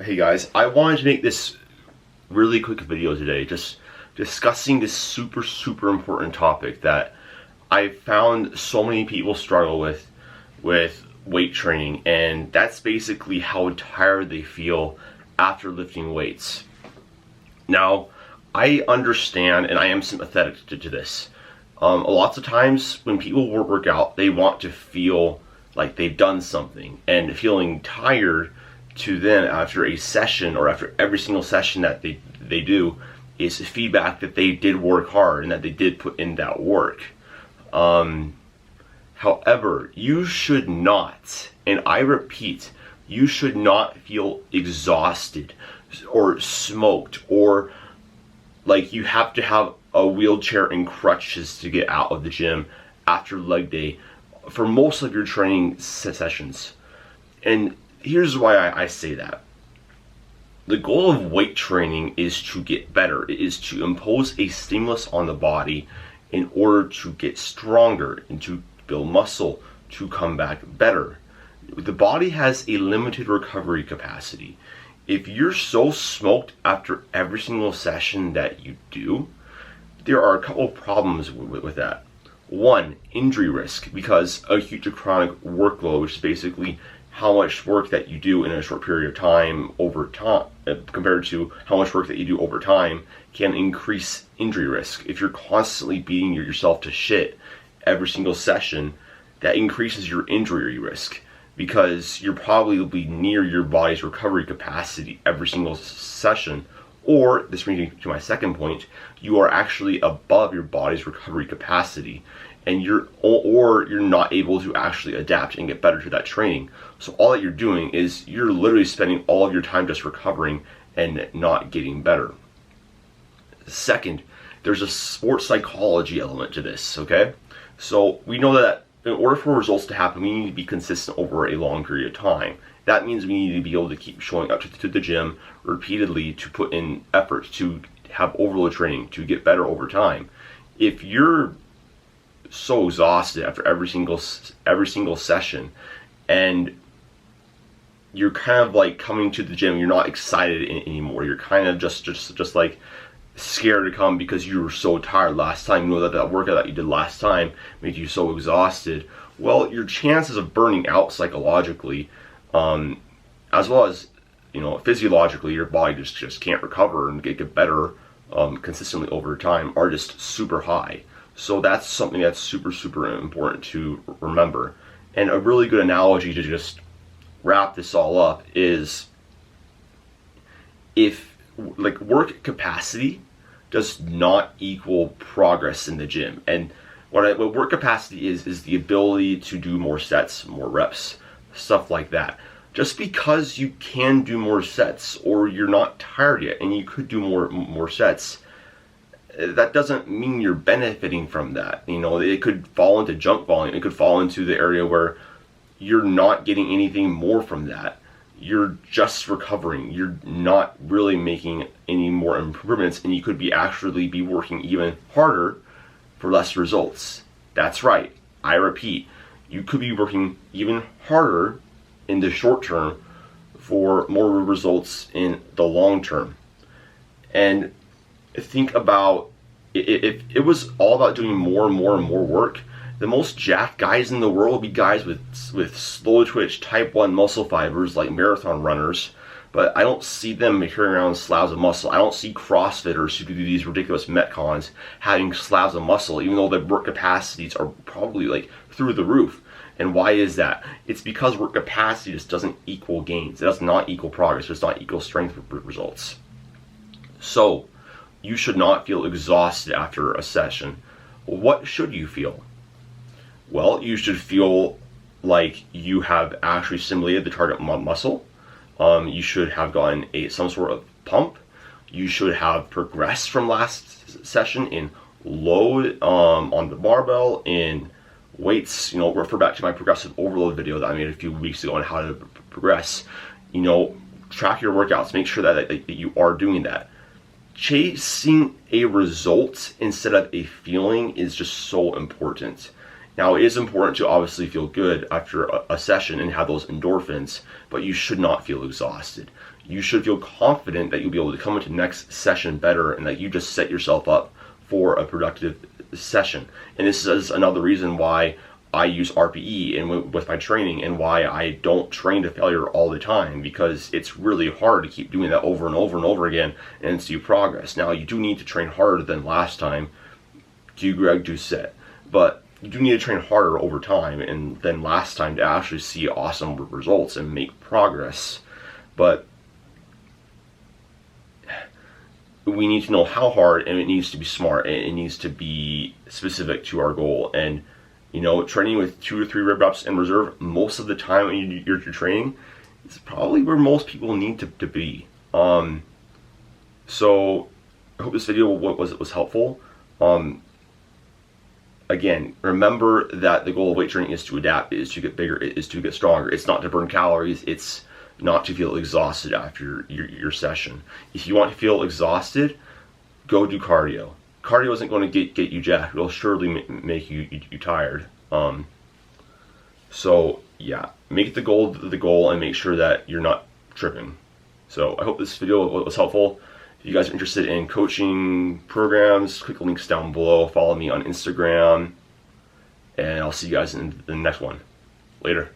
Hey guys, I wanted to make this really quick video today, just discussing this super important topic that I found so many people struggle with weight training, and that's basically how tired they feel after lifting weights. Now, I understand and I am sympathetic to this. Lots of times when people work out, they want to feel like they've done something, and feeling tired to them after a session or after every single session that they do is feedback that they did work hard and that they did put in that work. However, you should not, and I repeat, you should not feel exhausted or smoked or like you have to have a wheelchair and crutches to get out of the gym after leg day for most of your training sessions. And here's why I say that. The goal of weight training is to get better. It is to impose a stimulus on the body in order to get stronger and to build muscle to come back better. The body has a limited recovery capacity. If you're so smoked after every single session that you do, there are a couple of problems with that. One, injury risk, because acute to chronic workload, which is basically how much work that you do in a short period of time over time compared to how much work that you do over time, can increase injury risk. If you're constantly beating yourself to shit every single session, that increases your injury risk because you're probably near your body's recovery capacity every single session. Or, this brings me to my second point, you are actually above your body's recovery capacity, and you're not able to actually adapt and get better to that training. So all that you're doing is you're literally spending all of your time just recovering and not getting better. Second, there's a sports psychology element to this, okay? So we know that in order for results to happen, we need to be consistent over a long period of time. That means we need to be able to keep showing up to the gym repeatedly to put in effort, to have overload training, to get better over time. If you're so exhausted after every single session, and you're kind of like coming to the gym, you're not excited anymore. You're kind of just like scared to come because you were so tired last time. You know that workout that you did last time made you so exhausted. Well, your chances of burning out psychologically, as well as physiologically, your body just can't recover and get better consistently over time, are just super high. So that's something that's super important to remember. And a really good analogy to just wrap this all up is, if work capacity does not equal progress in the gym. And what work capacity is the ability to do more sets, more reps, stuff like that. Just because you can do more sets, or you're not tired yet and you could do more sets, that doesn't mean you're benefiting from that. It could fall into junk volume. It could fall into the area where you're not getting anything more from that. You're just recovering. You're not really making any more improvements, and you could actually be working even harder for less results. That's right. I repeat, you could be working even harder in the short term for more results in the long term. And think about, if it was all about doing more and more work, the most jacked guys in the world would be guys with slow twitch type 1 muscle fibers, like marathon runners. But I don't see them carrying around slabs of muscle. I don't see CrossFitters who do these ridiculous Metcons having slabs of muscle, even though their work capacities are probably through the roof. And why is that? It's because work capacity just doesn't equal gains. It does not equal progress. It does not equal strength results. So you should not feel exhausted after a session. What should you feel? Well, you should feel like you have actually stimulated the target muscle. You should have gotten some sort of pump. You should have progressed from last session in load on the barbell, in weights. Refer back to my progressive overload video that I made a few weeks ago on how to progress. Track your workouts. Make sure that you are doing that. Chasing a result instead of a feeling is just so important. Now, it is important to obviously feel good after a session and have those endorphins, but you should not feel exhausted. You should feel confident that you'll be able to come into the next session better and that you just set yourself up for a productive session. And this is another reason why I use RPE and with my training, and why I don't train to failure all the time, because it's really hard to keep doing that over and over and over again and see progress. Now, you do need to train harder than last time. Do Greg, do set. But you do need to train harder over time and than last time to actually see awesome results and make progress. But we need to know how hard, and it needs to be smart, and it needs to be specific to our goal. And training with 2 or 3 reps in reserve most of the time when you're training is probably where most people need to be. So I hope this video was helpful. Again, remember that the goal of weight training is to adapt, is to get bigger, is to get stronger. It's not to burn calories. It's not to feel exhausted after your session. If you want to feel exhausted, go do cardio. Cardio isn't going to get you jacked. It'll surely make you tired. So yeah, make the goal and make sure that you're not tripping. So I hope this video was helpful. If you guys are interested in coaching programs, click the links down below. Follow me on Instagram, and I'll see you guys in the next one. Later.